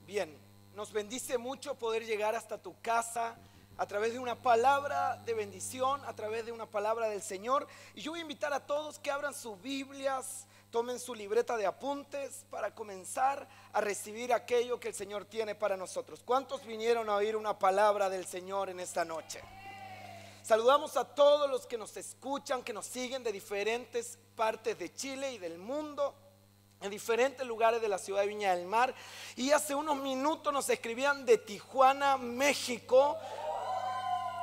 Bien, nos bendice mucho poder llegar hasta tu casa a través de una palabra de bendición, a través de una palabra del Señor. Y yo voy a invitar a todos que abran sus Biblias, tomen su libreta de apuntes para comenzar a recibir aquello que el Señor tiene para nosotros. ¿Cuántos vinieron a oír una palabra del Señor en esta noche? Saludamos a todos los que nos escuchan, que nos siguen de diferentes partes de Chile y del mundo, en diferentes lugares de la ciudad de Viña del Mar. Y hace unos minutos nos escribían de Tijuana, México,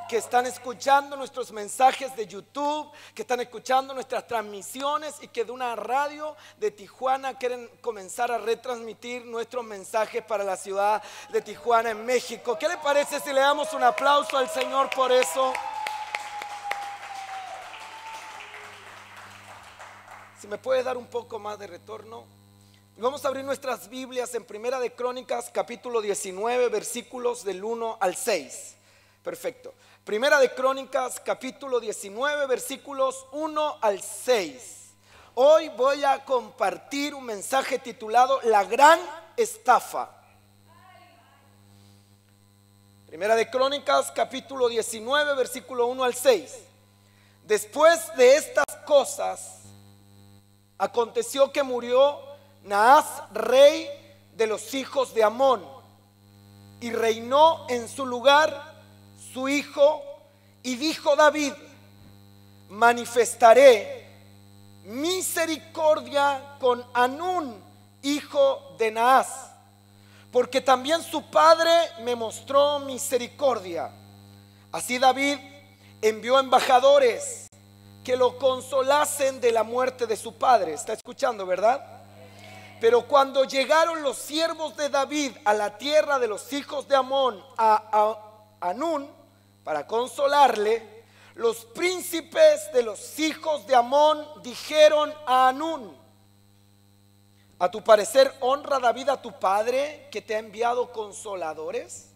que están escuchando nuestros mensajes de YouTube, que están escuchando nuestras transmisiones y que de una radio de Tijuana quieren comenzar a retransmitir nuestros mensajes para la ciudad de Tijuana en México. ¿Qué le parece si le damos un aplauso al Señor por eso? Si me puede dar un poco más de retorno. Vamos a abrir nuestras Biblias en Primera de Crónicas, capítulo 19, versículos del 1 al 6. Perfecto. Primera de Crónicas, capítulo 19, versículos 1 al 6. Hoy voy a compartir un mensaje titulado La Gran Estafa. Primera de Crónicas, capítulo 19, versículo 1 al 6. Después de estas cosas, aconteció que murió Naas, rey de los hijos de Amón, y reinó en su lugar su hijo, y dijo David: manifestaré misericordia con Hanún, hijo de Naas, porque también su padre me mostró misericordia. Así David envió embajadores que lo consolasen de la muerte de su padre. ¿Está escuchando, verdad? Pero cuando llegaron los siervos de David a la tierra de los hijos de Amón, a Hanún, para consolarle, los príncipes de los hijos de Amón dijeron a Hanún: ¿a tu parecer honra David a tu padre, que te ha enviado consoladores?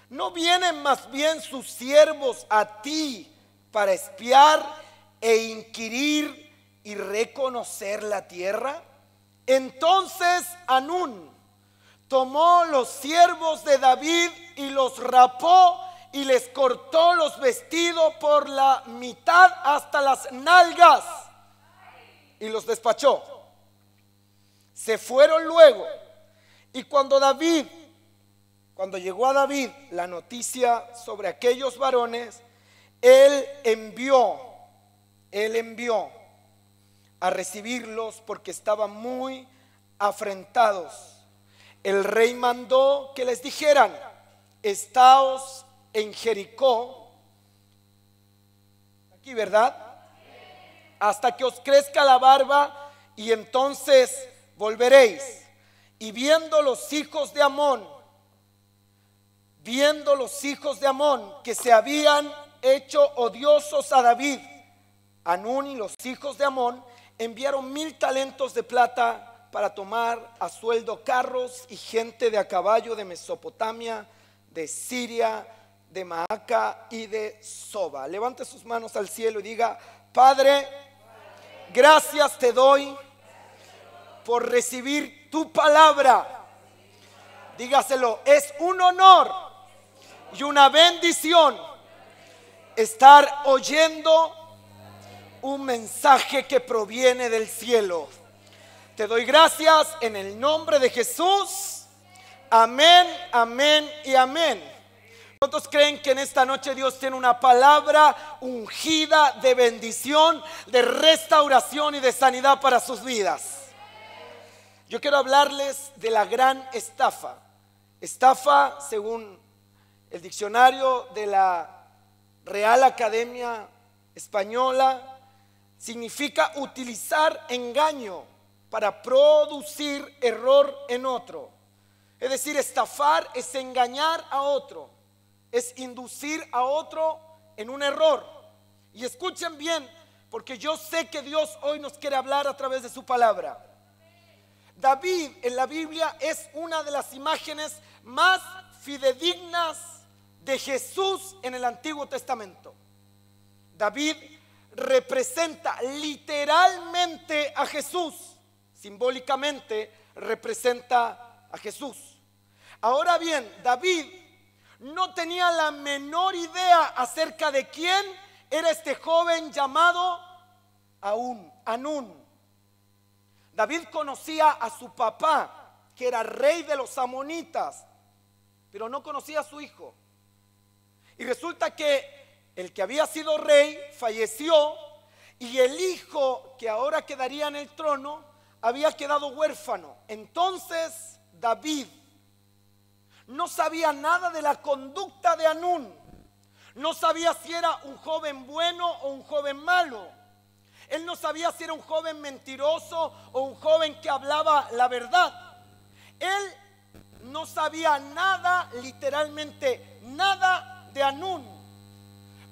¿No vienen más bien sus siervos a ti para espiar e inquirir y reconocer la tierra? Entonces Hanún tomó los siervos de David y los rapó y les cortó los vestidos por la mitad hasta las nalgas y los despachó. Se fueron luego, y cuando llegó a David la noticia sobre aquellos varones, él envió a recibirlos porque estaban muy afrentados. El rey mandó que les dijeran: estaos en Jericó, aquí, ¿verdad? Hasta que os crezca la barba, y entonces volveréis. Y viendo los hijos de Amón que se habían hecho odiosos a David, Hanún y los hijos de Amón enviaron 1000 talentos de plata para tomar a sueldo carros y gente de a caballo de Mesopotamia, de Siria, de Maaca y de Soba. Levante sus manos al cielo y diga: Padre, gracias te doy por recibir tu palabra. Dígaselo: es un honor y una bendición estar oyendo un mensaje que proviene del cielo. Te doy gracias en el nombre de Jesús. Amén, amén y amén. ¿Cuántos creen que en esta noche Dios tiene una palabra ungida de bendición, de restauración y de sanidad para sus vidas? Yo quiero hablarles de la gran estafa. Estafa, según el diccionario de la Real Academia Española, significa utilizar engaño para producir error en otro. Es decir, estafar es engañar a otro, es inducir a otro en un error. Y escuchen bien, porque yo sé que Dios hoy nos quiere hablar a través de su palabra. David en la Biblia es una de las imágenes más fidedignas de Jesús en el Antiguo Testamento. David representa literalmente a Jesús, simbólicamente representa a Jesús. Ahora bien, David no tenía la menor idea acerca de quién era este joven llamado Hanún. David conocía a su papá, que era rey de los amonitas, pero no conocía a su hijo. Y resulta que el que había sido rey falleció y el hijo que ahora quedaría en el trono había quedado huérfano. Entonces David no sabía nada de la conducta de Hanún. No sabía si era un joven bueno o un joven malo. Él no sabía si era un joven mentiroso o un joven que hablaba la verdad. Él no sabía nada, literalmente nada de Hanún.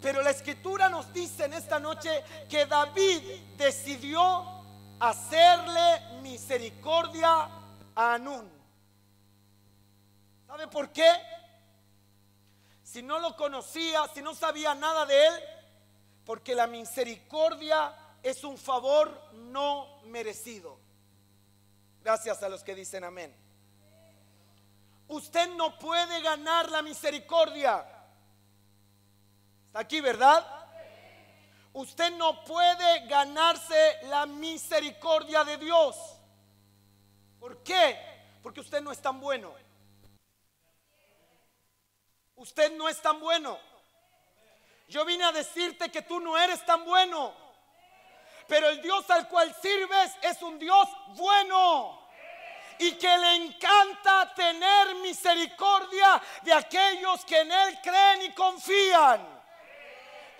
Pero la escritura nos dice en esta noche que David decidió hacerle misericordia a Hanún. ¿Sabe por qué? Si no lo conocía, si no sabía nada de él, porque la misericordia es un favor no merecido. Gracias a los que dicen amén. Usted no puede ganar la misericordia. Está aquí, ¿verdad? Usted no puede ganarse la misericordia de Dios. ¿Por qué? Porque usted no es tan bueno. Usted no es tan bueno. Yo vine a decirte que tú no eres tan bueno. Pero el Dios al cual sirves es un Dios bueno y que le encanta tener misericordia de aquellos que en Él creen y confían.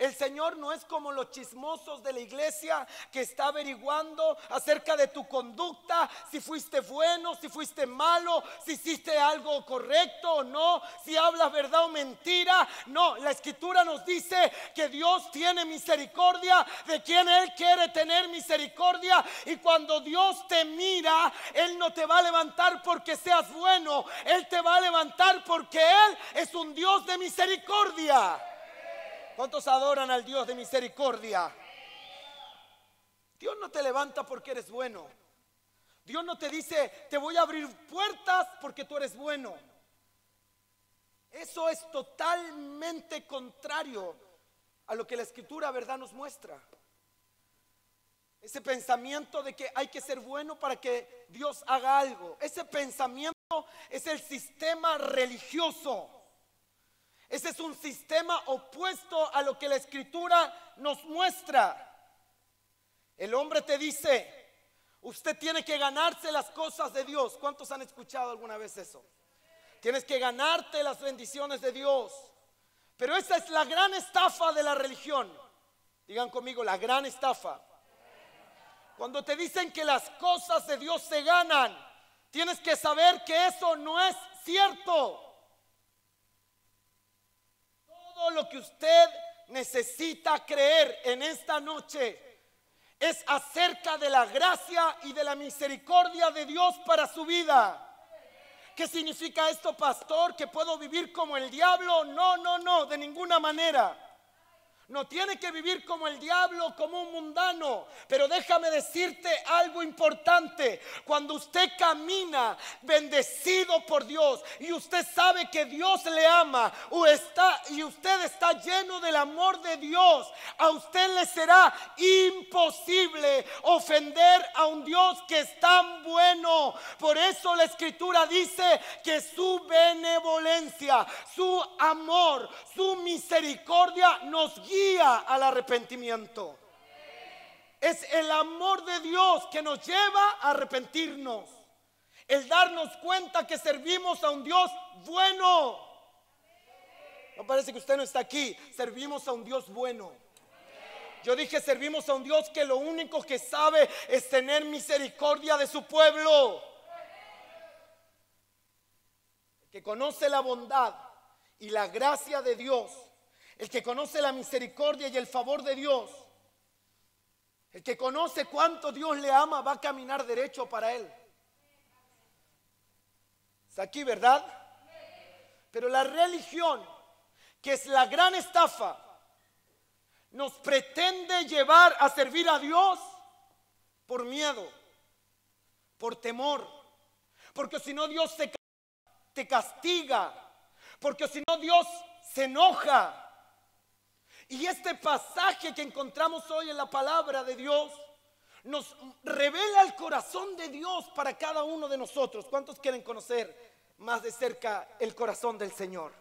El Señor no es como los chismosos de la iglesia que está averiguando acerca de tu conducta, si fuiste bueno, si fuiste malo, si hiciste algo correcto o no, si hablas verdad o mentira. No, la escritura nos dice que Dios tiene misericordia de quien Él quiere tener misericordia. Y cuando Dios te mira, Él no te va a levantar porque seas bueno, Él te va a levantar porque Él es un Dios de misericordia. ¿Cuántos adoran al Dios de misericordia? Dios no te levanta porque eres bueno. Dios no te dice, te voy a abrir puertas porque tú eres bueno. Eso es totalmente contrario a lo que la escritura, verdad, nos muestra. Ese pensamiento de que hay que ser bueno para que Dios haga algo. Ese pensamiento es el sistema religioso. Ese es un sistema opuesto a lo que la escritura nos muestra. El hombre te dice, usted tiene que ganarse las cosas de Dios. ¿Cuántos han escuchado alguna vez eso? Tienes que ganarte las bendiciones de Dios. Pero esa es la gran estafa de la religión. Digan conmigo, la gran estafa. Cuando te dicen que las cosas de Dios se ganan, tienes que saber que eso no es cierto. Todo lo que usted necesita creer en esta noche es acerca de la gracia y de la misericordia de Dios para su vida. ¿Qué significa esto, pastor? ¿Que puedo vivir como el diablo? No, de ninguna manera. No tiene que vivir como el diablo, como un mundano. Pero déjame decirte algo importante. Cuando usted camina bendecido por Dios y usted sabe que Dios le ama y usted está lleno del amor de Dios, a usted le será imposible ofender a un Dios que es tan bueno. Por eso la escritura dice que su benevolencia, su amor, su misericordia nos guía al arrepentimiento. Es el amor de Dios que nos lleva a arrepentirnos. El darnos cuenta que servimos a un Dios bueno. No parece que usted no está aquí. Servimos a un Dios bueno. Yo dije, servimos a un Dios que lo único que sabe es tener misericordia de su pueblo. Que conoce la bondad y la gracia de Dios. El que conoce la misericordia y el favor de Dios, el que conoce cuánto Dios le ama, va a caminar derecho para Él. ¿Está aquí, verdad? Pero la religión, que es la gran estafa, nos pretende llevar a servir a Dios por miedo, por temor, porque si no Dios se te castiga, porque si no Dios se enoja. Y este pasaje que encontramos hoy en la palabra de Dios nos revela el corazón de Dios para cada uno de nosotros. ¿Cuántos quieren conocer más de cerca el corazón del Señor?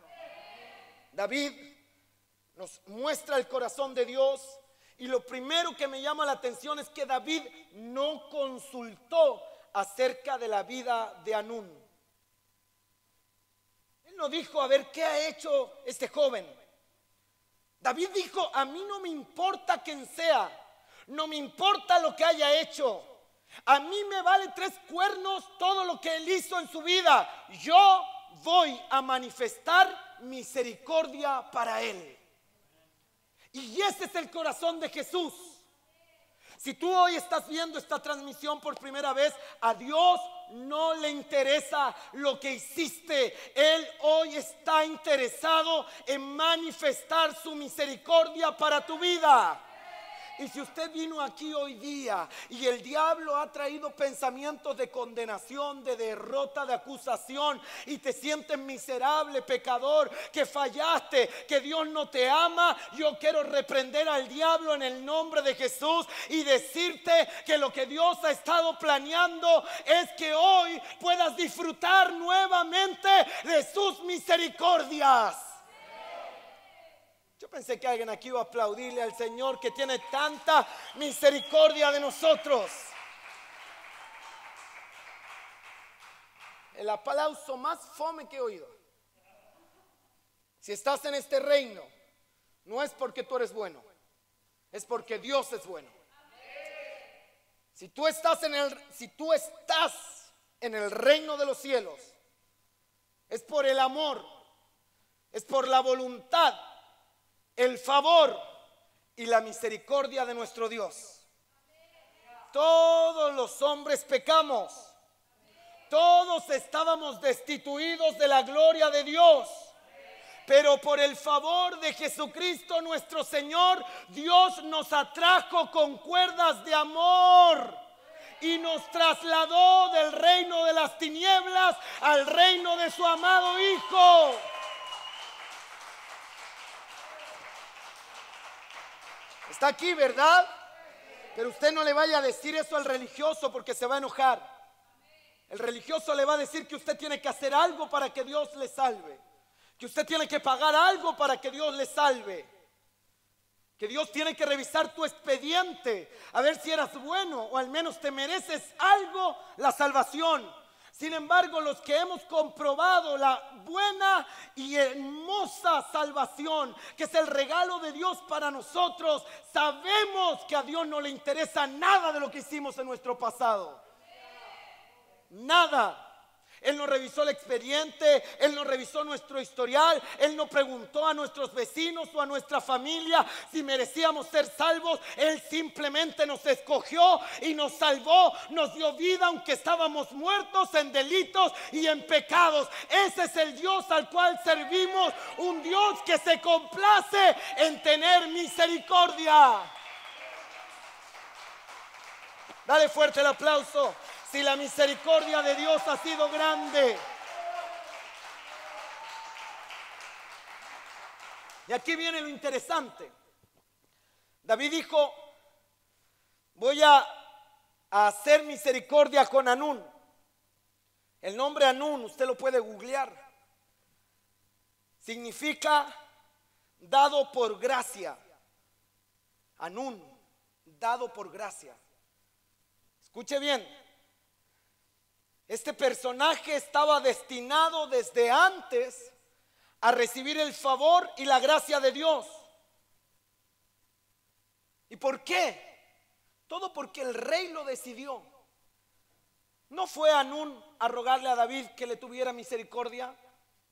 David nos muestra el corazón de Dios, y lo primero que me llama la atención es que David no consultó acerca de la vida de Hanún. Él no dijo, a ver, ¿qué ha hecho este joven? David dijo, a mí no me importa quién sea, no me importa lo que haya hecho, a mí me vale 3 cuernos todo lo que él hizo en su vida. Yo voy a manifestar misericordia para él. Y ese es el corazón de Jesús. Si tú hoy estás viendo esta transmisión por primera vez, a Dios no le interesa lo que hiciste. Él hoy está interesado en manifestar su misericordia para tu vida. Y si usted vino aquí hoy día y el diablo ha traído pensamientos de condenación, de derrota, de acusación, y te sientes miserable, pecador, que fallaste, que Dios no te ama, yo quiero reprender al diablo en el nombre de Jesús y decirte que lo que Dios ha estado planeando es que hoy puedas disfrutar nuevamente de sus misericordias. Yo pensé que alguien aquí iba a aplaudirle al Señor, que tiene tanta misericordia de nosotros. El aplauso más fome que he oído. Si estás en este reino, no es porque tú eres bueno, es porque Dios es bueno. Si tú estás en el reino de los cielos, es por el amor, es por la voluntad, el favor y la misericordia de nuestro Dios. Todos los hombres pecamos. Todos estábamos destituidos de la gloria de Dios. Pero por el favor de Jesucristo nuestro Señor, Dios nos atrajo con cuerdas de amor y nos trasladó del reino de las tinieblas al reino de su amado Hijo. Está aquí, ¿verdad? Pero usted no le vaya a decir eso al religioso, porque se va a enojar. El religioso le va a decir que usted tiene que hacer algo para que Dios le salve, que usted tiene que pagar algo para que Dios le salve, que Dios tiene que revisar tu expediente a ver si eras bueno o al menos te mereces algo, la salvación. Sin embargo, los que hemos comprobado la buena y hermosa salvación, que es el regalo de Dios para nosotros, sabemos que a Dios no le interesa nada de lo que hicimos en nuestro pasado. Nada. Él no revisó el expediente, Él no revisó nuestro historial, Él no preguntó a nuestros vecinos o a nuestra familia si merecíamos ser salvos. Él simplemente nos escogió y nos salvó, nos dio vida aunque estábamos muertos en delitos y en pecados. Ese es el Dios al cual servimos, un Dios que se complace en tener misericordia. Dale fuerte el aplauso. Si la misericordia de Dios ha sido grande. Y aquí viene lo interesante. David dijo, voy a hacer misericordia con Hanún. El nombre Hanún, usted lo puede googlear. Significa dado por gracia. Hanún, dado por gracia. Escuche bien. Este personaje estaba destinado desde antes a recibir el favor y la gracia de Dios. ¿Y por qué? Todo porque el rey lo decidió. ¿No fue Hanún a rogarle a David que le tuviera misericordia?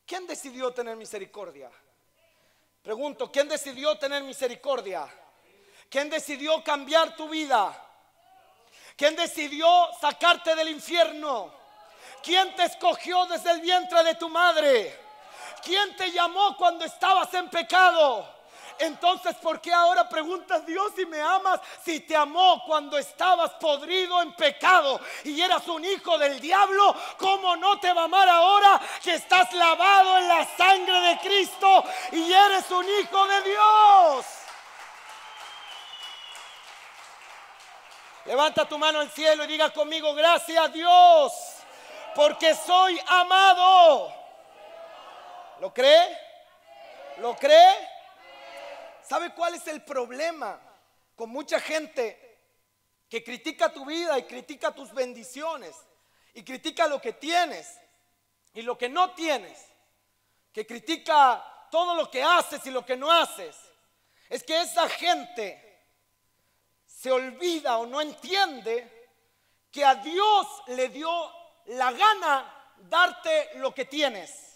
¿Quién decidió tener misericordia? Pregunto, ¿quién decidió tener misericordia? ¿Quién decidió cambiar tu vida? ¿Quién decidió sacarte del infierno? ¿Quién te escogió desde el vientre de tu madre? ¿Quién te llamó cuando estabas en pecado? Entonces, ¿por qué ahora preguntas, Dios, si me amas? Si te amó cuando estabas podrido en pecado y eras un hijo del diablo, ¿cómo no te va a amar ahora que estás lavado en la sangre de Cristo y eres un hijo de Dios. Levanta tu mano al cielo y diga conmigo: gracias a Dios, porque soy amado. ¿Lo cree? ¿Lo cree? ¿Sabe cuál es el problema con mucha gente que critica tu vida y critica tus bendiciones y critica lo que tienes y lo que no tienes, que critica todo lo que haces y lo que no haces? Es que esa gente se olvida o no entiende que a Dios le dio la gana darte lo que tienes.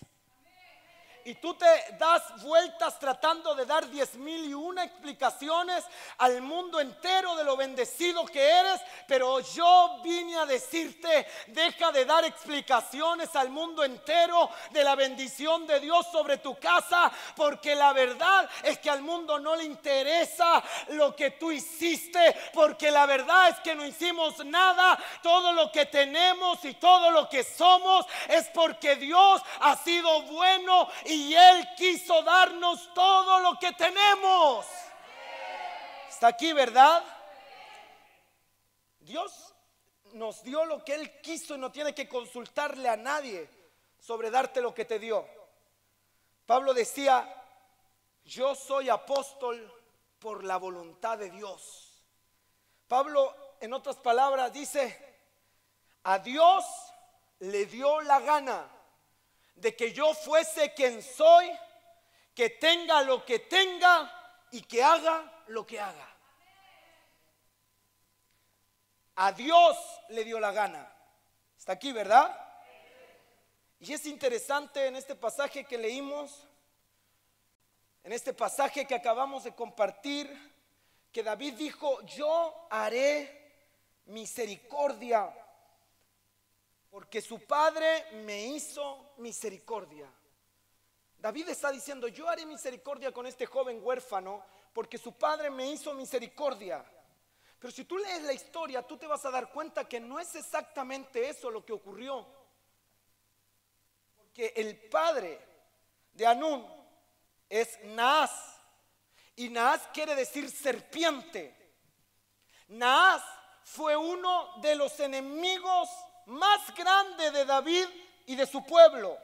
Y tú te das vueltas tratando de dar 10,001 explicaciones al mundo entero de lo bendecido que eres. Pero yo vine a decirte: deja de dar explicaciones al mundo entero de la bendición de Dios sobre tu casa, porque la verdad es que al mundo no le interesa lo que tú hiciste, porque la verdad es que no hicimos nada. Todo lo que tenemos y todo lo que somos es porque Dios ha sido bueno y Él quiso darnos todo lo que tenemos. Está aquí, ¿verdad? Dios nos dio lo que Él quiso y no tiene que consultarle a nadie sobre darte lo que te dio. Pablo decía: yo soy apóstol por la voluntad de Dios. Pablo, en otras palabras, dice: a Dios le dio la gana de que yo fuese quien soy, que tenga lo que tenga y que haga lo que haga. A Dios le dio la gana. Está aquí, ¿verdad? Y es interesante en este pasaje que leímos, en este pasaje que acabamos de compartir, que David dijo: yo haré misericordia porque su padre me hizo misericordia. David está diciendo: yo haré misericordia con este joven huérfano porque su padre me hizo misericordia. Pero si tú lees la historia, tú te vas a dar cuenta que no es exactamente eso lo que ocurrió. Porque el padre de Hanún es Naas, y Naas quiere decir serpiente. Naas fue uno de los enemigos más grandes de David y de su pueblo.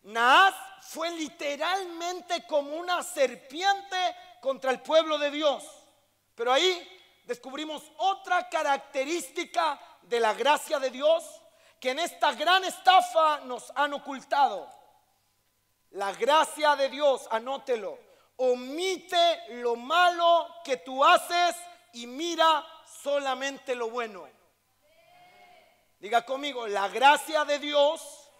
Naas fue literalmente como una serpiente contra el pueblo de Dios. Pero ahí descubrimos otra característica de la gracia de Dios que en esta gran estafa nos han ocultado. La gracia de Dios, anótelo: omite lo malo que tú haces y mira solamente lo bueno. Diga conmigo: la gracia de Dios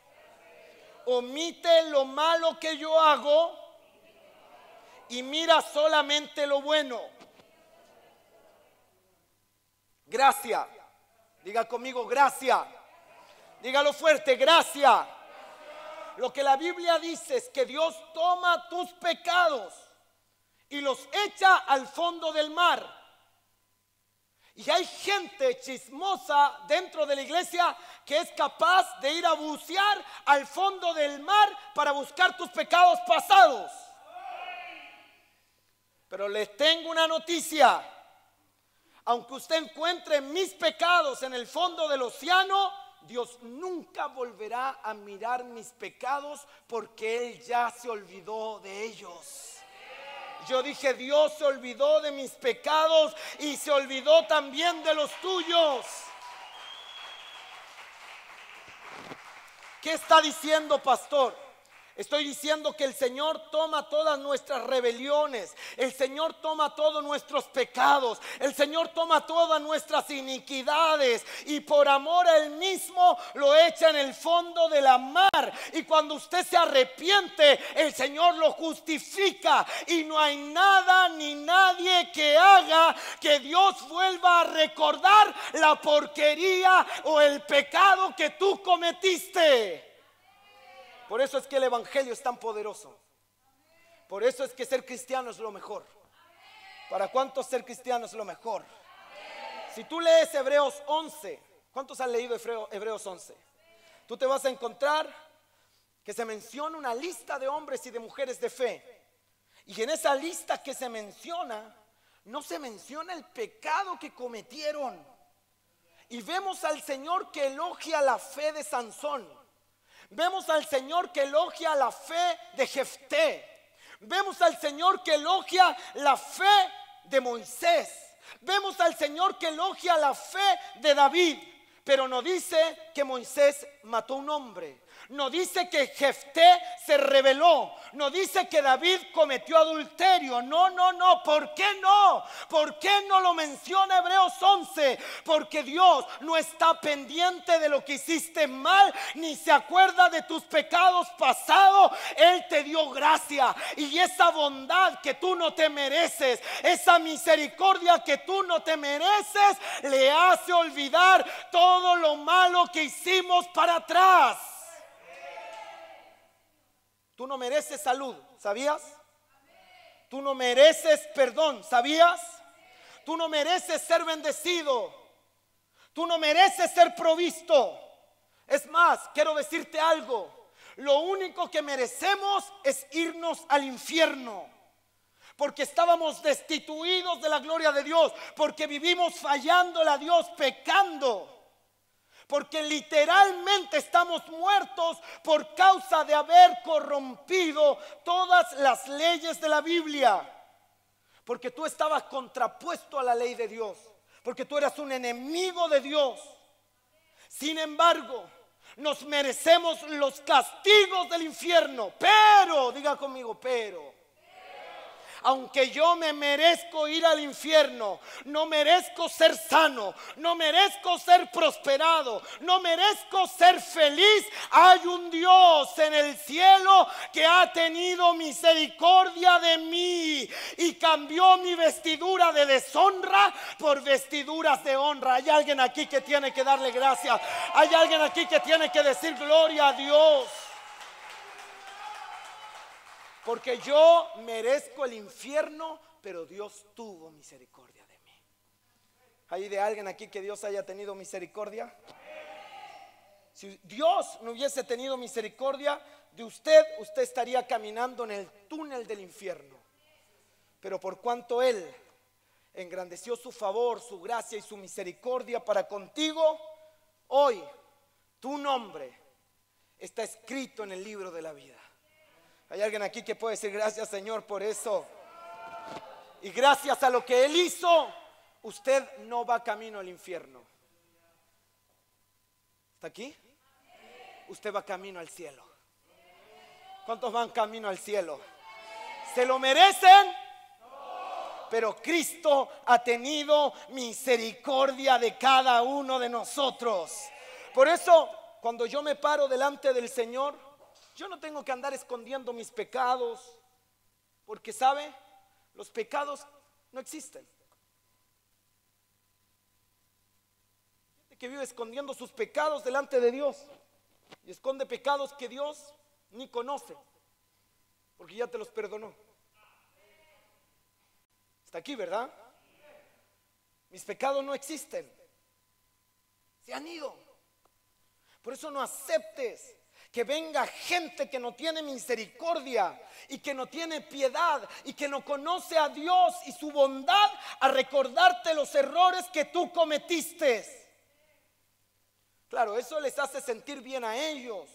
omite lo malo que yo hago y mira solamente lo bueno. Gracia. Diga conmigo: gracia. Dígalo fuerte: gracia. Lo que la Biblia dice es que Dios toma tus pecados y los echa al fondo del mar. Y hay gente chismosa dentro de la iglesia que es capaz de ir a bucear al fondo del mar para buscar tus pecados pasados. Pero les tengo una noticia: aunque usted encuentre mis pecados en el fondo del océano, Dios nunca volverá a mirar mis pecados, porque Él ya se olvidó de ellos. Yo dije: Dios se olvidó de mis pecados y se olvidó también de los tuyos. ¿Qué está diciendo, pastor? Estoy diciendo que el Señor toma todas nuestras rebeliones, el Señor toma todos nuestros pecados, el Señor toma todas nuestras iniquidades y por amor a Él mismo lo echa en el fondo de la mar. Y cuando usted se arrepiente, el Señor lo justifica, y no hay nada ni nadie que haga que Dios vuelva a recordar la porquería o el pecado que tú cometiste. Por eso es que el evangelio es tan poderoso. Por eso es que ser cristiano es lo mejor. ¿Para cuántos ser cristiano es lo mejor? Si tú lees Hebreos 11, ¿cuántos han leído Hebreos 11? Tú te vas a encontrar que se menciona una lista de hombres y de mujeres de fe. Y en esa lista que se menciona, no se menciona el pecado que cometieron. Y vemos al Señor que elogia la fe de Sansón. Vemos al Señor que elogia la fe de Jefté. Vemos al Señor que elogia la fe de Moisés. Vemos al Señor que elogia la fe de David. Pero no dice que Moisés mató a un hombre. No dice que Jefté se rebeló. No dice que David cometió adulterio. No, no, no. ¿Por qué no? ¿Por qué no lo menciona Hebreos 11? Porque Dios no está pendiente de lo que hiciste mal, ni se acuerda de tus pecados pasados. Él te dio gracia, y esa bondad que tú no te mereces, esa misericordia que tú no te mereces, le hace olvidar todo lo malo que hicimos para atrás. Tú no mereces salud, ¿sabías? Tú no mereces perdón, ¿sabías? Tú no mereces ser bendecido. Tú no mereces ser provisto. Es más, quiero decirte algo. Lo único que merecemos es irnos al infierno. Porque estábamos destituidos de la gloria de Dios. Porque vivimos fallándole a Dios, pecando. Porque literalmente estamos muertos por causa de haber corrompido todas las leyes de la Biblia. Porque tú estabas contrapuesto a la ley de Dios. Porque tú eras un enemigo de Dios. Sin embargo, nos merecemos los castigos del infierno. Pero, diga conmigo, pero. Aunque yo me merezco ir al infierno, no merezco ser sano, no merezco ser prosperado, no merezco ser feliz, hay un Dios en el cielo que ha tenido misericordia de mí y cambió mi vestidura de deshonra por vestiduras de honra. Hay alguien aquí que tiene que darle gracias. Hay alguien aquí que tiene que decir gloria a Dios. Porque yo merezco el infierno, pero Dios tuvo misericordia de mí. ¿Hay de alguien aquí que Dios haya tenido misericordia? Si Dios no hubiese tenido misericordia de usted, usted estaría caminando en el túnel del infierno. Pero por cuanto Él engrandeció su favor, su gracia y su misericordia para contigo, hoy tu nombre está escrito en el libro de la vida. Hay alguien aquí que puede decir gracias, Señor, por eso. Y gracias a lo que Él hizo, usted no va camino al infierno. ¿Está aquí? Usted va camino al cielo. ¿Cuántos van camino al cielo? ¿Se lo merecen? Pero Cristo ha tenido misericordia de cada uno de nosotros. Por eso, cuando yo me paro delante del Señor, yo no tengo que andar escondiendo mis pecados, porque ¿sabe? Los pecados no existen. Gente que vive escondiendo sus pecados delante de Dios y esconde pecados que Dios ni conoce, porque ya te los perdonó. Está aquí, ¿verdad? Mis pecados no existen, se han ido. Por eso no aceptes que venga gente que no tiene misericordia y que no tiene piedad y que no conoce a Dios y su bondad a recordarte los errores que tú cometiste. Claro, eso les hace sentir bien a ellos,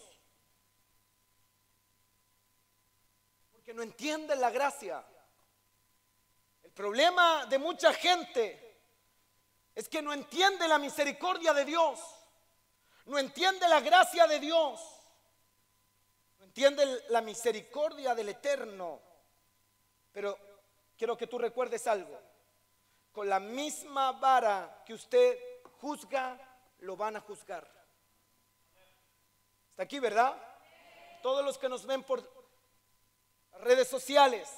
porque no entienden la gracia. El problema de mucha gente es que no entiende la misericordia de Dios, no entiende la gracia de Dios, no entiende la misericordia del Eterno. Pero quiero que tú recuerdes algo: con la misma vara que usted juzga, lo van a juzgar. Está aquí, ¿verdad? Todos los que nos ven por redes sociales,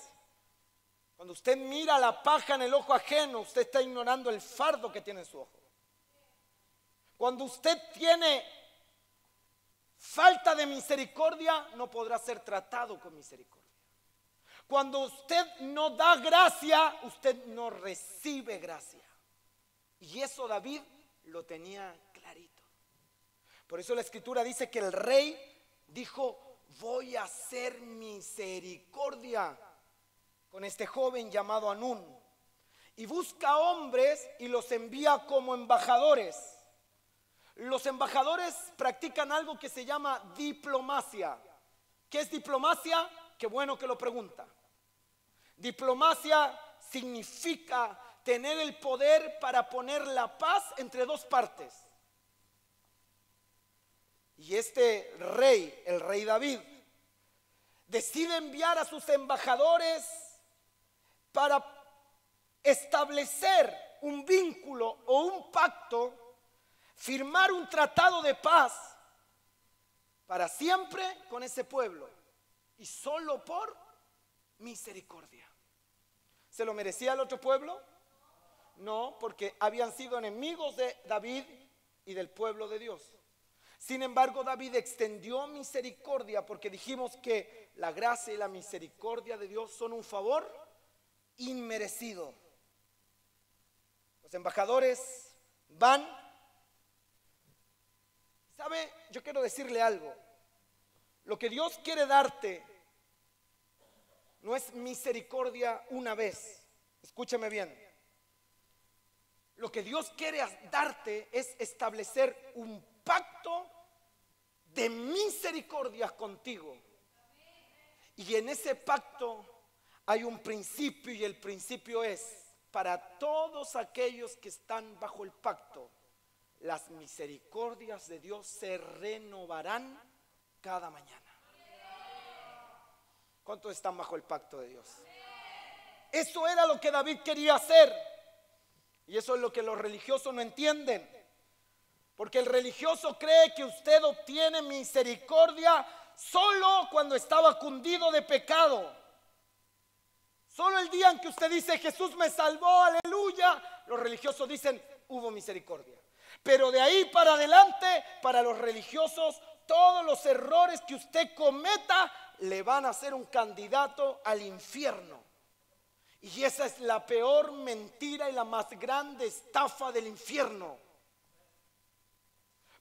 cuando usted mira la paja en el ojo ajeno, usted está ignorando el fardo que tiene en su ojo. Cuando usted tiene falta de misericordia, no podrá ser tratado con misericordia. Cuando usted no da gracia, usted no recibe gracia. Y eso David lo tenía clarito. Por eso la escritura dice que el rey dijo: voy a hacer misericordia con este joven llamado Hanún. Y busca hombres y los envía como embajadores. Los embajadores practican algo que se llama diplomacia. ¿Qué es diplomacia? Qué bueno que lo pregunta. Diplomacia significa tener el poder para poner la paz entre dos partes. Y este rey, el rey David, decide enviar a sus embajadores para establecer un vínculo o un pacto, firmar un tratado de paz para siempre con ese pueblo, y solo por misericordia. ¿Se lo merecía el otro pueblo? No, porque habían sido enemigos de David y del pueblo de Dios. Sin embargo, David extendió misericordia, porque dijimos que la gracia y la misericordia de Dios son un favor inmerecido. Los embajadores van. ¿Sabe? Yo quiero decirle algo. Lo que Dios quiere darte no es misericordia una vez. Escúchame bien. Lo que Dios quiere darte es establecer un pacto de misericordia contigo. Y en ese pacto hay un principio, y el principio es: para todos aquellos que están bajo el pacto, las misericordias de Dios se renovarán cada mañana. ¿Cuántos están bajo el pacto de Dios? Eso era lo que David quería hacer. Y eso es lo que los religiosos no entienden. Porque el religioso cree que usted obtiene misericordia solo cuando estaba cundido de pecado. Solo el día en que usted dice: Jesús me salvó, aleluya, los religiosos dicen: hubo misericordia. Pero de ahí para adelante, para los religiosos, todos los errores que usted cometa le van a hacer un candidato al infierno. Y esa es la peor mentira y la más grande estafa del infierno.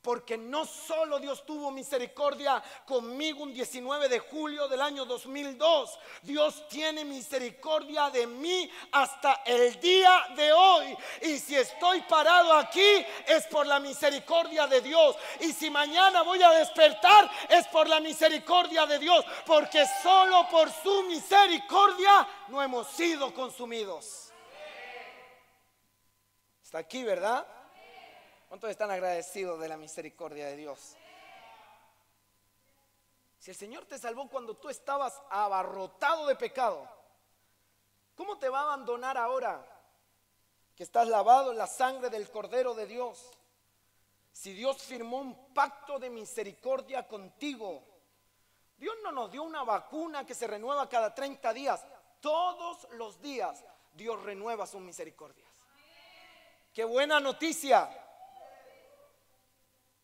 Porque no solo Dios tuvo misericordia conmigo un 19 de julio del año 2002. Dios tiene misericordia de mí hasta el día de hoy. Y si estoy parado aquí es por la misericordia de Dios. Y si mañana voy a despertar es por la misericordia de Dios. Porque solo por su misericordia no hemos sido consumidos. Está aquí, ¿verdad? ¿Cuántos están agradecidos de la misericordia de Dios? Si el Señor te salvó cuando tú estabas abarrotado de pecado, ¿cómo te va a abandonar ahora que estás lavado en la sangre del Cordero de Dios? Si Dios firmó un pacto de misericordia contigo. Dios no nos dio una vacuna que se renueva cada 30 días. Todos los días Dios renueva sus misericordias. ¡Qué buena noticia!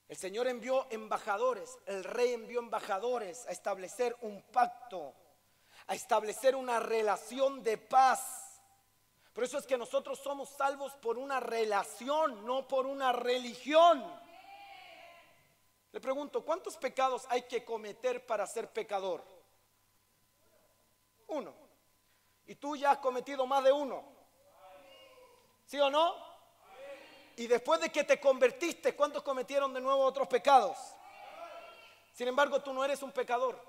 El Señor envió embajadores, el rey envió embajadores a establecer un pacto, a establecer una relación de paz. Por eso es que nosotros somos salvos por una relación, no por una religión. Le pregunto, ¿cuántos pecados hay que cometer para ser pecador? Uno. ¿Y tú ya has cometido más de uno? ¿Sí o no? Y después de que te convertiste, ¿cuántos cometieron de nuevo otros pecados? Sin embargo, tú no eres un pecador.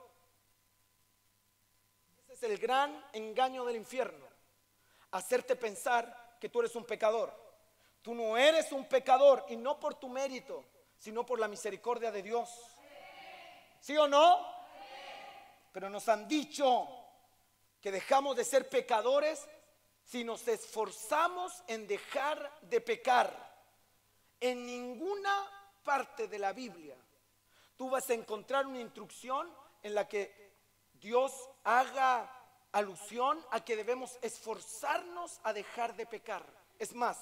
Ese es el gran engaño del infierno: hacerte pensar que tú eres un pecador. Tú no eres un pecador, y no por tu mérito, sino por la misericordia de Dios. ¿Sí o no? Pero nos han dicho que dejamos de ser pecadores si nos esforzamos en dejar de pecar. En ninguna parte de la Biblia tú vas a encontrar una instrucción en la que Dios haga alusión a que debemos esforzarnos a dejar de pecar. Es más,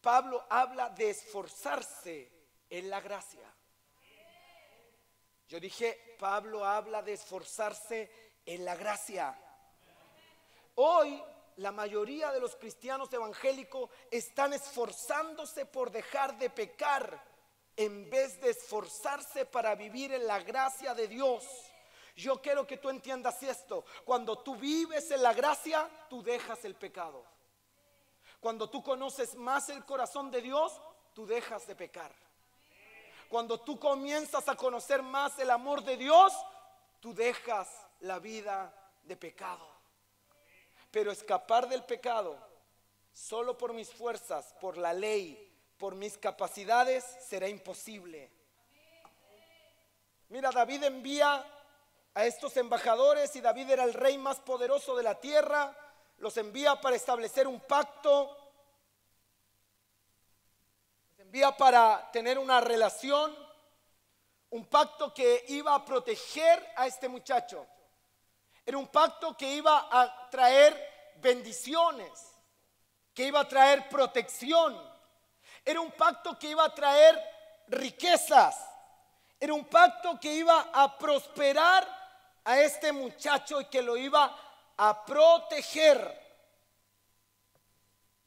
Pablo habla de esforzarse en la gracia. Yo dije, Pablo habla de esforzarse en la gracia. Hoy la mayoría de los cristianos evangélicos están esforzándose por dejar de pecar en vez de esforzarse para vivir en la gracia de Dios. Yo quiero que tú entiendas esto. Cuando tú vives en la gracia, tú dejas el pecado. Cuando tú conoces más el corazón de Dios, tú dejas de pecar. Cuando tú comienzas a conocer más el amor de Dios, tú dejas la vida de pecado. Pero escapar del pecado solo por mis fuerzas, por la ley, por mis capacidades, será imposible. Mira, David envía a estos embajadores, y David era el rey más poderoso de la tierra. Los envía para establecer un pacto, los envía para tener una relación, un pacto que iba a proteger a este muchacho. Era un pacto que iba a traer bendiciones, que iba a traer protección. Era un pacto que iba a traer riquezas. Era un pacto que iba a prosperar a este muchacho y que lo iba a proteger.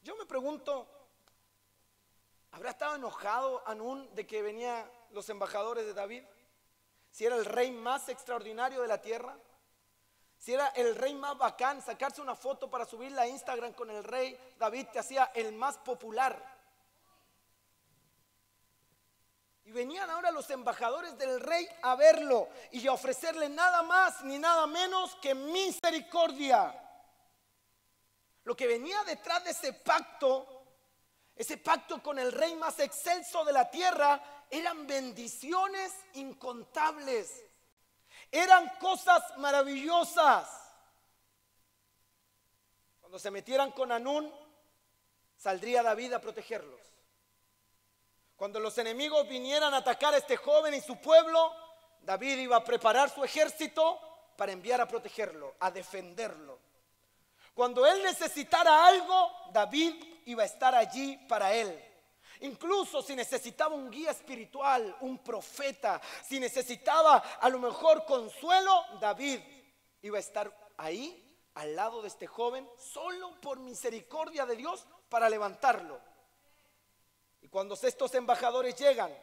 Yo me pregunto, ¿habrá estado enojado Hanún de que venían los embajadores de David? Si era el rey más extraordinario de la tierra, si era el rey más bacán, sacarse una foto para subirla a Instagram con el rey David te hacía el más popular. Y venían ahora los embajadores del rey a verlo y a ofrecerle nada más ni nada menos que misericordia. Lo que venía detrás de ese pacto con el rey más excelso de la tierra, eran bendiciones incontables. Eran cosas maravillosas. Cuando se metieran con Hanún, saldría David a protegerlos. Cuando los enemigos vinieran a atacar a este joven y su pueblo, David iba a preparar su ejército para enviar a protegerlo, a defenderlo. Cuando él necesitara algo, David iba a estar allí para él. Incluso si necesitaba un guía espiritual, un profeta, si necesitaba a lo mejor consuelo, David iba a estar ahí al lado de este joven, solo por misericordia de Dios, para levantarlo. Y cuando estos embajadores llegan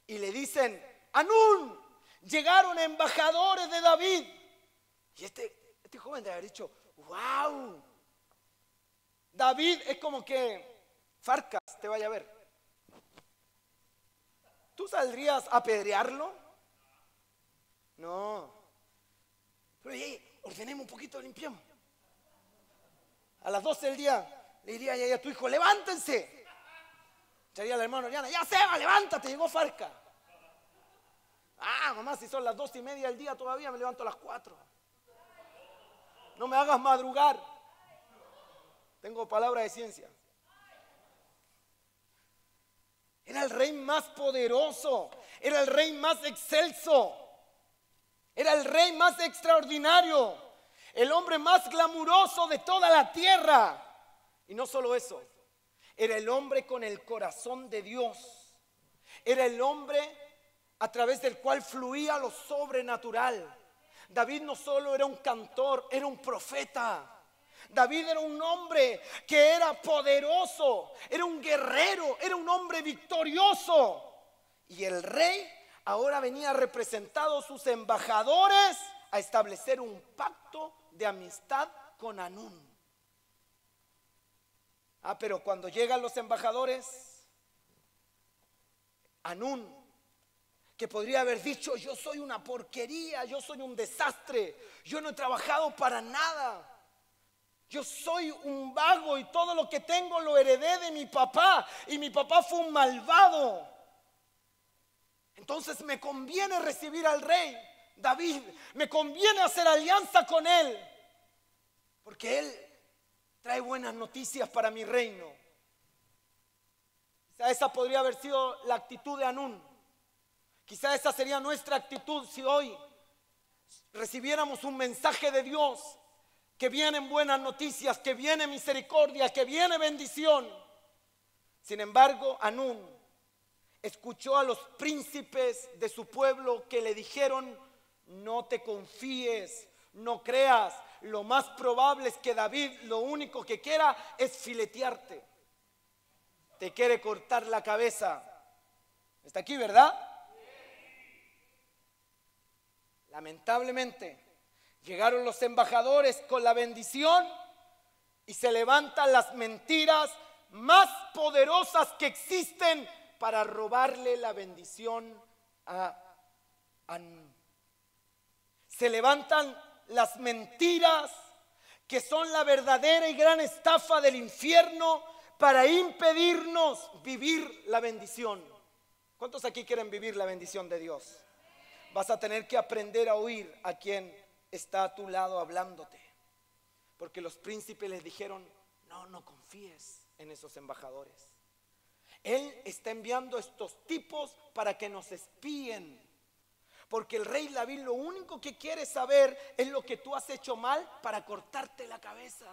y le dicen: Hanún, llegaron embajadores de David. Y este joven debe haber dicho: wow. David es como que Farcas te vaya a ver. ¿Tú saldrías a apedrearlo? No. Pero ordenemos un poquito, limpiemos. A las 12 del día le diría a tu hijo: levántense. Echaría al hermano Oriana: ya Seba, levántate, llegó Farca. Mamá, si son las 2:30 del día todavía me levanto a las 4. No me hagas madrugar. Tengo palabra de ciencia. Era el rey más poderoso, era el rey más excelso, era el rey más extraordinario, el hombre más glamuroso de toda la tierra. Y no solo eso, era el hombre con el corazón de Dios. Era el hombre a través del cual fluía lo sobrenatural. David no solo era un cantor, era un profeta. David era un hombre que era poderoso, era un guerrero, era un hombre victorioso. Y el rey ahora venía representado sus embajadores a establecer un pacto de amistad con Hanún. Pero cuando llegan los embajadores, Hanún, que podría haber dicho: yo soy una porquería, yo soy un desastre, yo no he trabajado para nada, yo soy un vago y todo lo que tengo lo heredé de mi papá y mi papá fue un malvado, entonces me conviene recibir al rey David, me conviene hacer alianza con él, porque él trae buenas noticias para mi reino. Quizá esa podría haber sido la actitud de Hanún. Quizá esa sería nuestra actitud si hoy recibiéramos un mensaje de Dios, que vienen buenas noticias, que viene misericordia, que viene bendición. Sin embargo, Hanún escuchó a los príncipes de su pueblo que le dijeron: no te confíes, no creas. Lo más probable es que David lo único que quiera es filetearte. Te quiere cortar la cabeza. ¿Está aquí, verdad? Lamentablemente, llegaron los embajadores con la bendición y se levantan las mentiras más poderosas que existen para robarle la bendición a Anún. Se levantan las mentiras que son la verdadera y gran estafa del infierno para impedirnos vivir la bendición. ¿Cuántos aquí quieren vivir la bendición de Dios? Vas a tener que aprender a oír a quien está a tu lado hablándote. Porque los príncipes les dijeron, no confíes en esos embajadores. Él está enviando a estos tipos para que nos espíen. Porque el rey David lo único que quiere saber es lo que tú has hecho mal para cortarte la cabeza.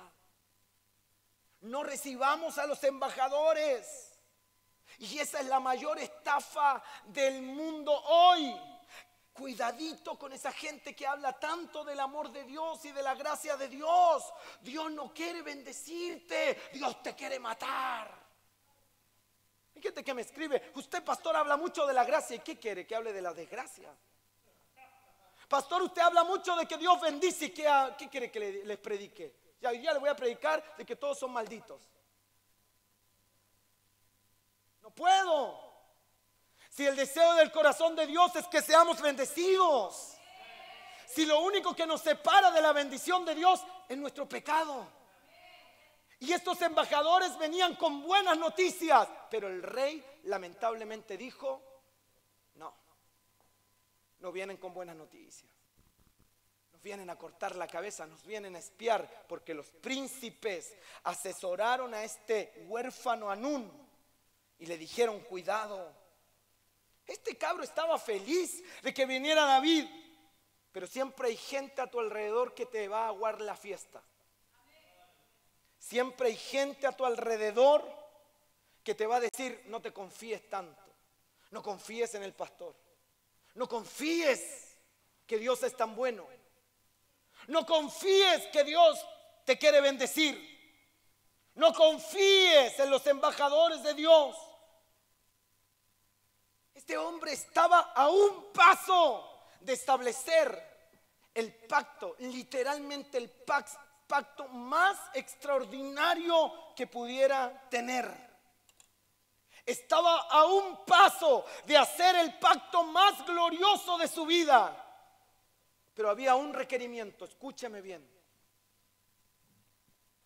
No recibamos a los embajadores. Y esa es la mayor estafa del mundo hoy. Cuidadito con esa gente que habla tanto del amor de Dios y de la gracia de Dios. Dios no quiere bendecirte, Dios te quiere matar. Hay gente que me escribe, usted pastor habla mucho de la gracia, ¿y qué quiere? Que hable de la desgracia. Pastor, usted habla mucho de que Dios bendice, ¿y qué quiere que les predique? Ya le voy a predicar de que todos son malditos. No puedo. Si el deseo del corazón de Dios es que seamos bendecidos. Si lo único que nos separa de la bendición de Dios es nuestro pecado. Y estos embajadores venían con buenas noticias, pero el rey lamentablemente dijo, no vienen con buenas noticias. Nos vienen a cortar la cabeza, nos vienen a espiar, porque los príncipes asesoraron a este huérfano Anún y le dijeron, cuidado. Este cabro estaba feliz de que viniera David, pero siempre hay gente a tu alrededor que te va a aguar la fiesta. Siempre hay gente a tu alrededor que te va a decir, no te confíes tanto, no confíes en el pastor, no confíes que Dios es tan bueno, no confíes que Dios te quiere bendecir, no confíes en los embajadores de Dios. Este hombre estaba a un paso de establecer el pacto, literalmente el pacto más extraordinario que pudiera tener. Estaba a un paso de hacer el pacto más glorioso de su vida. Pero había un requerimiento, escúchame bien.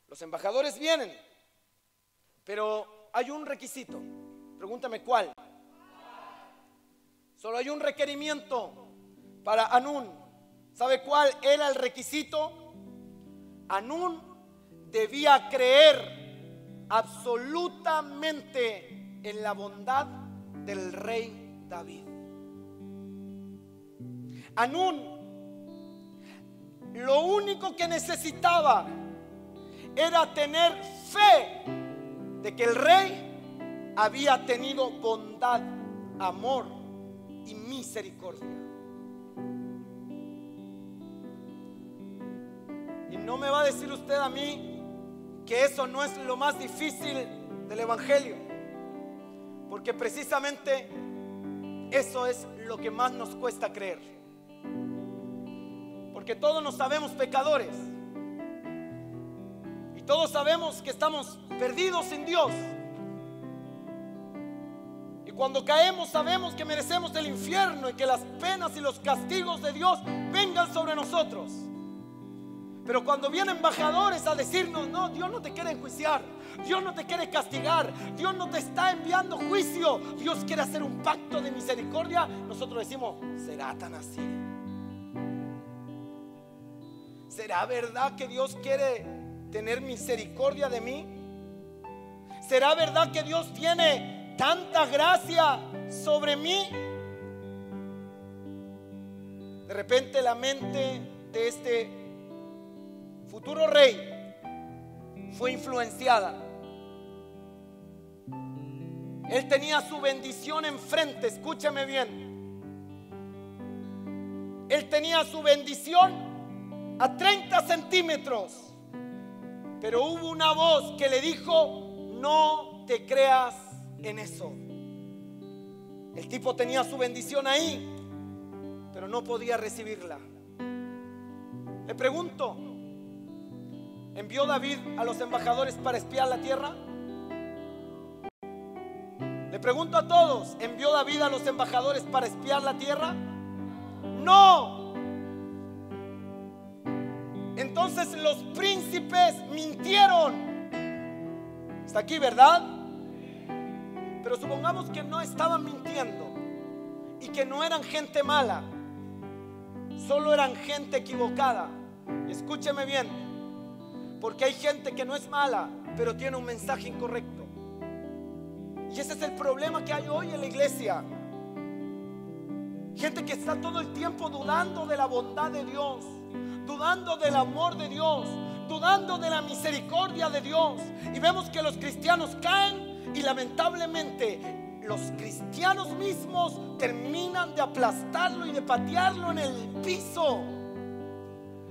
Los embajadores vienen, pero hay un requisito. Pregúntame cuál. Solo hay un requerimiento para Anún. ¿Sabe cuál era el requisito? Anún debía creer absolutamente en la bondad del rey David. Anún lo único que necesitaba era tener fe de que el rey había tenido bondad, amor y misericordia. Y no me va a decir usted a mí que eso no es lo más difícil del evangelio, porque precisamente eso es lo que más nos cuesta creer, porque todos nos sabemos pecadores y todos sabemos que estamos perdidos en Dios. Y cuando caemos sabemos que merecemos el infierno y que las penas y los castigos de Dios vengan sobre nosotros. Pero cuando vienen embajadores a decirnos, no, Dios no te quiere enjuiciar, Dios no te quiere castigar, Dios no te está enviando juicio, Dios quiere hacer un pacto de misericordia, nosotros decimos, ¿será tan así? ¿Será verdad que Dios quiere tener misericordia de mí? ¿Será verdad que Dios tiene tanta gracia sobre mí? De repente la mente de este futuro rey fue influenciada. Él tenía su bendición enfrente, escúchame bien. Él tenía su bendición a 30 centímetros, pero hubo una voz que le dijo, no te creas en eso. El tipo tenía su bendición ahí, pero no podía recibirla. Le pregunto, ¿envió David a los embajadores para espiar la tierra? Le pregunto a todos, ¿envió David a los embajadores para espiar la tierra? No. Entonces los príncipes mintieron. Está aquí, ¿verdad? Pero supongamos que no estaban mintiendo y que no eran gente mala, solo eran gente equivocada. Y escúcheme bien, porque hay gente que no es mala, pero tiene un mensaje incorrecto. Y ese es el problema que hay hoy en la iglesia. Gente que está todo el tiempo dudando de la bondad de Dios, dudando del amor de Dios, dudando de la misericordia de Dios. Y vemos que los cristianos caen y lamentablemente los cristianos mismos terminan de aplastarlo y de patearlo en el piso,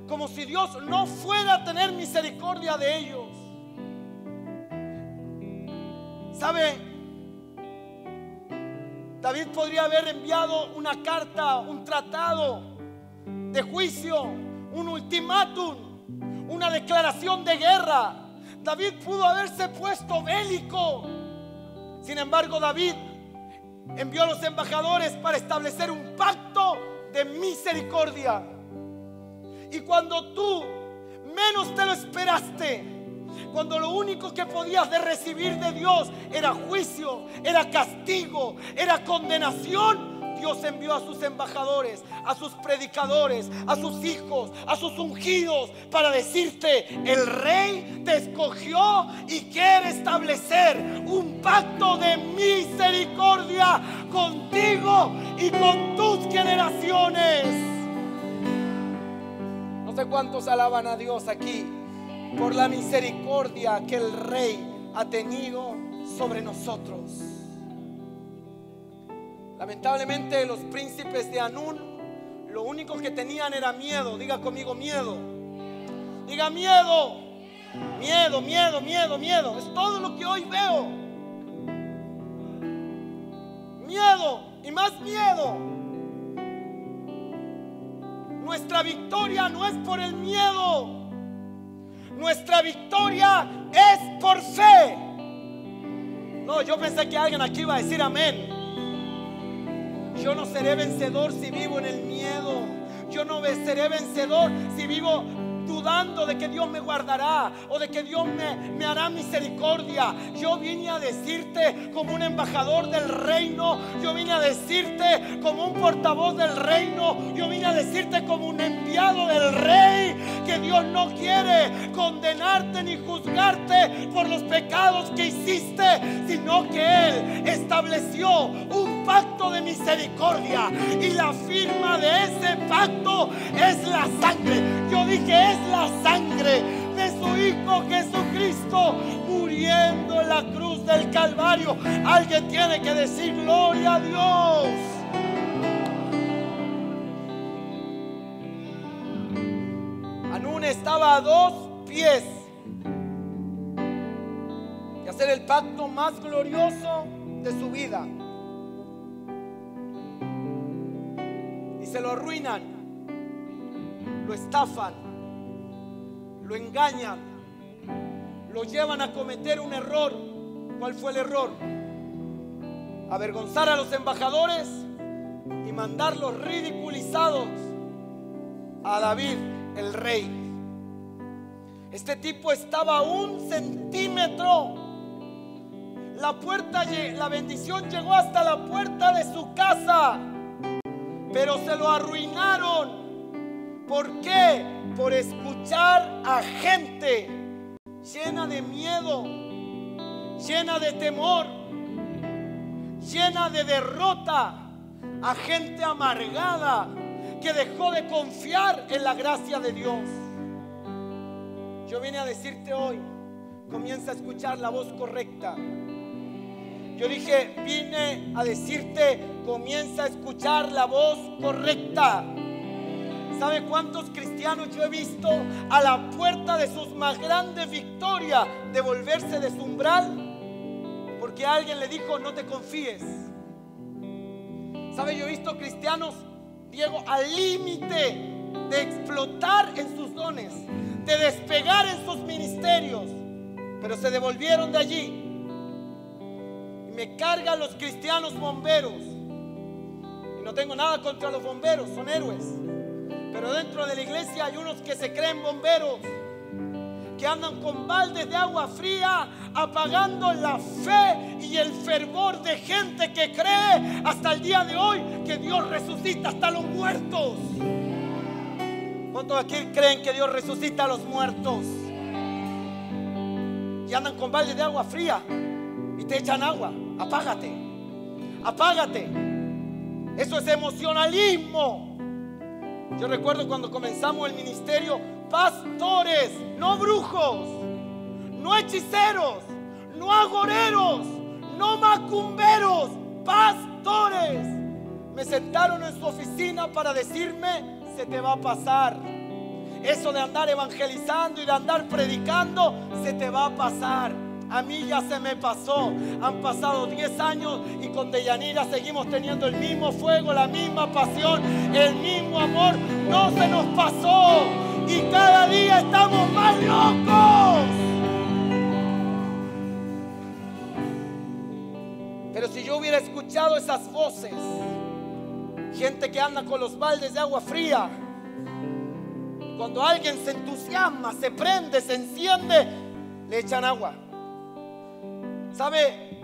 como si Dios no fuera a tener misericordia de ellos. ¿Sabe? David podría haber enviado una carta, un tratado de juicio, un ultimátum, una declaración de guerra. David pudo haberse puesto bélico. Sin embargo, David envió a los embajadores para establecer un pacto de misericordia. Y cuando tú menos te lo esperaste, cuando lo único que podías de recibir de Dios era juicio, era castigo, era condenación, Dios envió a sus embajadores, a sus predicadores, a sus hijos, a sus ungidos para decirte: el rey te escogió y quiere establecer un pacto de misericordia contigo y con tus generaciones. No sé cuántos alaban a Dios aquí por la misericordia que el rey ha tenido sobre nosotros. Lamentablemente los príncipes de Anún lo único que tenían era miedo. Diga conmigo: miedo. Diga: miedo. Miedo, miedo, miedo, miedo. Es todo lo que hoy veo. Miedo y más miedo. Nuestra victoria no es por el miedo. Nuestra victoria es por fe. No, yo pensé que alguien aquí iba a decir amén. Yo no seré vencedor si vivo en el miedo. Yo no seré vencedor si vivo dudando de que Dios me guardará o de que Dios me hará misericordia. Yo vine a decirte como un embajador del reino. Yo vine a decirte como un portavoz del reino. Yo vine a decirte como un enviado del rey, que Dios no quiere condenarte ni juzgarte por los pecados que hiciste, sino que Él estableció un pacto de misericordia, y la firma de ese pacto es la sangre. Yo dije: es la sangre de su Hijo Jesucristo muriendo en la cruz del Calvario. Alguien tiene que decir gloria a Dios. Anún estaba a 2 pies de hacer el pacto más glorioso de su vida, y se lo arruinan, lo estafan, lo engañan, lo llevan a cometer un error. ¿Cuál fue el error? Avergonzar a los embajadores y mandarlos ridiculizados a David, el rey. Este tipo estaba a 1 centímetro. La bendición llegó hasta la puerta de su casa, pero se lo arruinaron. ¿Por qué? Por escuchar a gente llena de miedo, llena de temor, llena de derrota, a gente amargada que dejó de confiar en la gracia de Dios. Yo vine a decirte hoy: comienza a escuchar la voz correcta. Yo dije: vine a decirte: comienza a escuchar la voz correcta. ¿Sabe cuántos cristianos yo he visto a la puerta de sus más grandes victorias devolverse de su umbral? Porque alguien le dijo: no te confíes. ¿Sabe? Yo he visto cristianos Diego, al límite de explotar en sus dones, de despegar en sus ministerios, pero se devolvieron de allí. Y me cargan los cristianos bomberos. Y no tengo nada contra los bomberos, son héroes. Pero dentro de la iglesia hay unos que se creen bomberos, que andan con baldes de agua fría, apagando la fe y el fervor de gente que cree hasta el día de hoy que Dios resucita hasta los muertos. ¿Cuántos aquí creen que Dios resucita a los muertos? Y andan con baldes de agua fría y te echan agua. Apágate, apágate. Eso es emocionalismo. Yo recuerdo cuando comenzamos el ministerio, pastores, no brujos, no hechiceros, no agoreros, no macumberos, pastores. Me sentaron en su oficina para decirme: se te va a pasar. Eso de andar evangelizando y de andar predicando, se te va a pasar. A mí ya se me pasó. Han pasado 10 años y con Deyanira seguimos teniendo el mismo fuego, la misma pasión, el mismo amor. No se nos pasó. Y cada día estamos más locos. Pero si yo hubiera escuchado esas voces, gente que anda con los baldes de agua fría, cuando alguien se entusiasma, se prende, se enciende, le echan agua. ¿Sabe?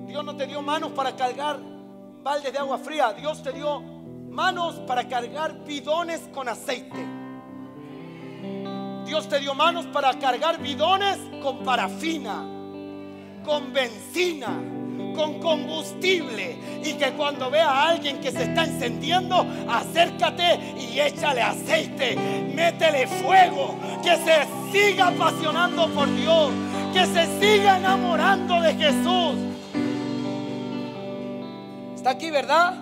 Dios no te dio manos para cargar baldes de agua fría. Dios te dio manos para cargar bidones con aceite. Dios te dio manos para cargar bidones con parafina, con benzina, con combustible. Y que cuando vea a alguien que se está encendiendo, acércate y échale aceite, métele fuego, que se siga apasionando por Dios, que se siga enamorando de Jesús. ¿Está aquí, verdad?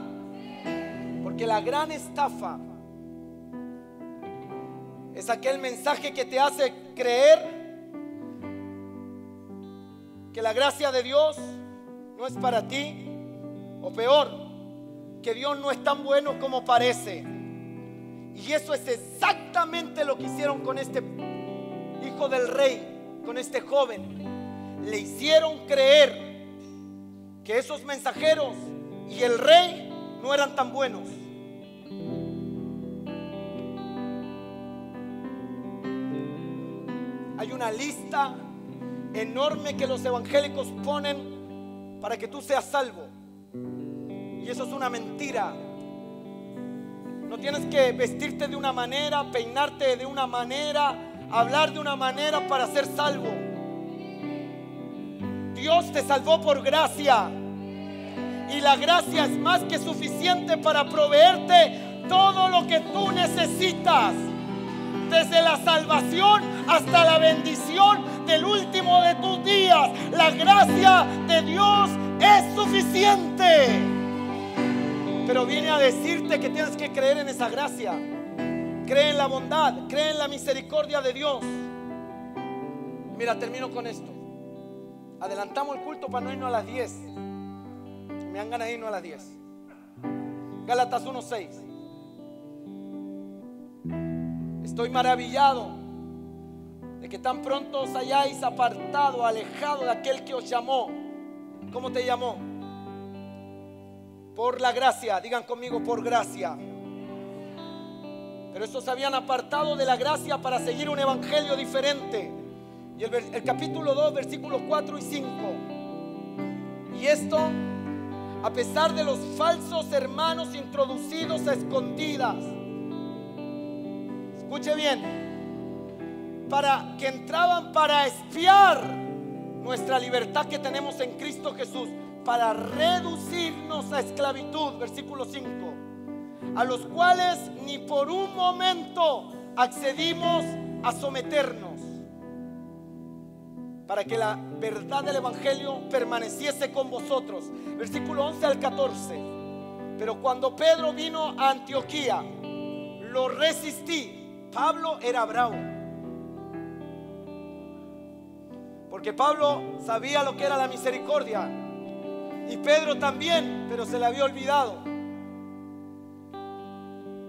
Porque la gran estafa es aquel mensaje que te hace creer que la gracia de Dios no es para ti, o peor, que Dios no es tan bueno como parece. Y eso es exactamente lo que hicieron con este hijo del rey, con este joven. Le hicieron creer que esos mensajeros y el rey no eran tan buenos. Hay una lista enorme que los evangélicos ponen para que tú seas salvo, y eso es una mentira. No tienes que vestirte de una manera, peinarte de una manera, hablar de una manera para ser salvo. Dios te salvó por gracia, y la gracia es más que suficiente para proveerte todo lo que tú necesitas, desde la salvación hasta la bendición del último de tus días. La gracia de Dios es suficiente. Pero viene a decirte que tienes que creer en esa gracia. Cree en la bondad, cree en la misericordia de Dios. Mira, termino con esto. Adelantamos el culto para no irnos a las 10. Me dan ganas de irnos a las 10. Gálatas 1:6. Estoy maravillado de que tan pronto os hayáis apartado, alejado de aquel que os llamó. ¿Cómo te llamó? Por la gracia. Digan conmigo: por gracia. Pero estos se habían apartado de la gracia para seguir un evangelio diferente. Y el capítulo 2, versículos 4 y 5. Y esto, a pesar de los falsos hermanos introducidos a escondidas. Escuche bien. Para que entraban para espiar nuestra libertad que tenemos en Cristo Jesús, para reducirnos a esclavitud. Versículo 5. A los cuales ni por un momento accedimos a someternos, para que la verdad del evangelio permaneciese con vosotros. Versículo 11 al 14. Pero cuando Pedro vino a Antioquía, lo resistí. Pablo era bravo, porque Pablo sabía lo que era la misericordia, y Pedro también, pero se le había olvidado.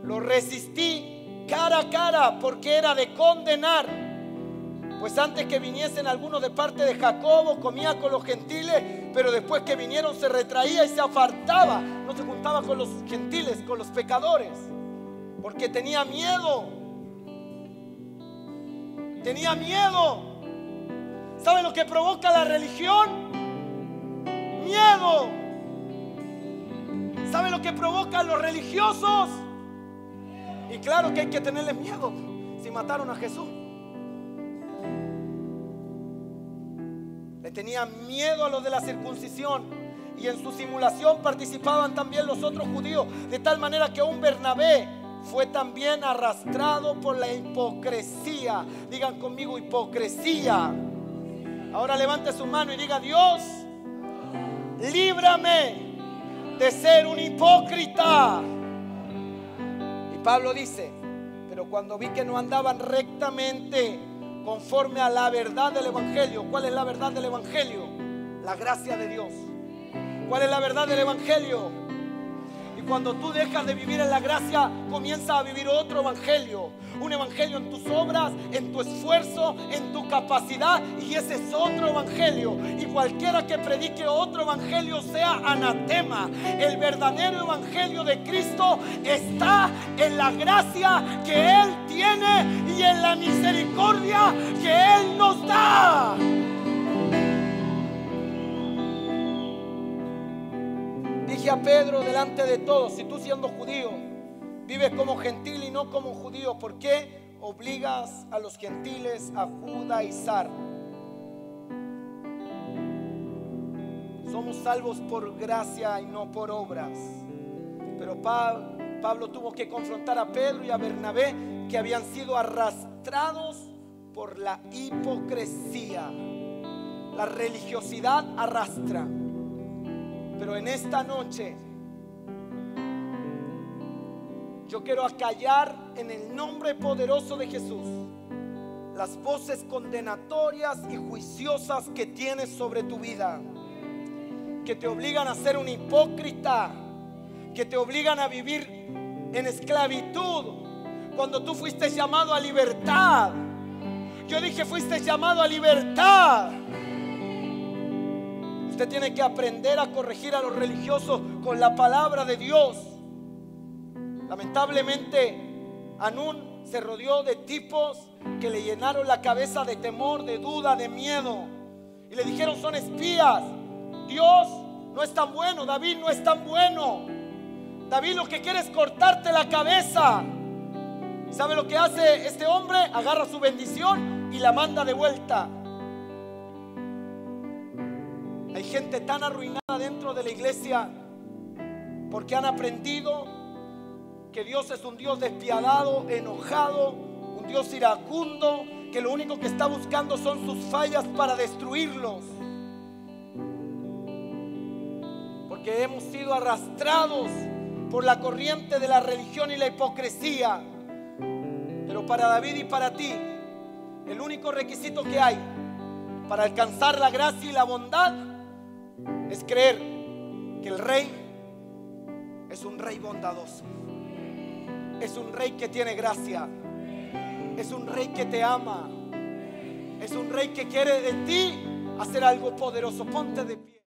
lo resistí cara a cara, porque era de condenar. Pues antes que viniesen algunos de parte de Jacobo, comía con los gentiles, pero después que vinieron se retraía y se apartaba. No se juntaba con los gentiles, con los pecadores, porque tenía miedo. Tenía miedo. ¿Sabe lo que provoca la religión? Miedo. ¿Sabe lo que provoca los religiosos? Y claro que hay que tenerles miedo si mataron a Jesús. Le tenían miedo a los de la circuncisión, y en su simulación participaban también los otros judíos, de tal manera que un Bernabé fue también arrastrado por la hipocresía. Digan conmigo, hipocresía. Ahora levante su mano y diga: Dios, líbrame de ser un hipócrita. Y Pablo dice: pero cuando vi que no andaban rectamente conforme a la verdad del Evangelio. ¿Cuál es la verdad del Evangelio? La gracia de Dios. ¿Cuál es la verdad del Evangelio? Y cuando tú dejas de vivir en la gracia, comienzas a vivir otro evangelio. Un evangelio en tus obras, en tu esfuerzo, en tu capacidad. Y ese es otro evangelio. Y cualquiera que predique otro evangelio sea anatema. El verdadero evangelio de Cristo está en la gracia que Él tiene y en la misericordia que Él nos da. Dije a Pedro delante de todos: si tú, siendo judío, vives como gentil y no como judío, ¿por qué obligas a los gentiles a judaizar? Somos salvos por gracia y no por obras. Pero Pablo tuvo que confrontar a Pedro y a Bernabé, que habían sido arrastrados por la hipocresía. La religiosidad arrastra. Pero en esta noche yo quiero acallar en el nombre poderoso de Jesús las voces condenatorias y juiciosas que tienes sobre tu vida, que te obligan a ser un hipócrita, que te obligan a vivir en esclavitud cuando tú fuiste llamado a libertad. Yo dije: fuiste llamado a libertad. Usted tiene que aprender a corregir a los religiosos con la palabra de Dios. Lamentablemente, Anún se rodeó de tipos que le llenaron la cabeza de temor, de duda, de miedo. Y le dijeron: son espías. Dios no es tan bueno. David no es tan bueno. David lo que quiere es cortarte la cabeza. ¿Sabe lo que hace este hombre? Agarra su bendición y la manda de vuelta. Hay gente tan arruinada dentro de la iglesia porque han aprendido que Dios es un Dios despiadado, enojado, un Dios iracundo, que lo único que está buscando son sus fallas para destruirlos. Porque hemos sido arrastrados por la corriente de la religión y la hipocresía. Pero para David y para ti, el único requisito que hay para alcanzar la gracia y la bondad es creer que el rey es un rey bondadoso, es un rey que tiene gracia, es un rey que te ama, es un rey que quiere de ti hacer algo poderoso. Ponte de pie.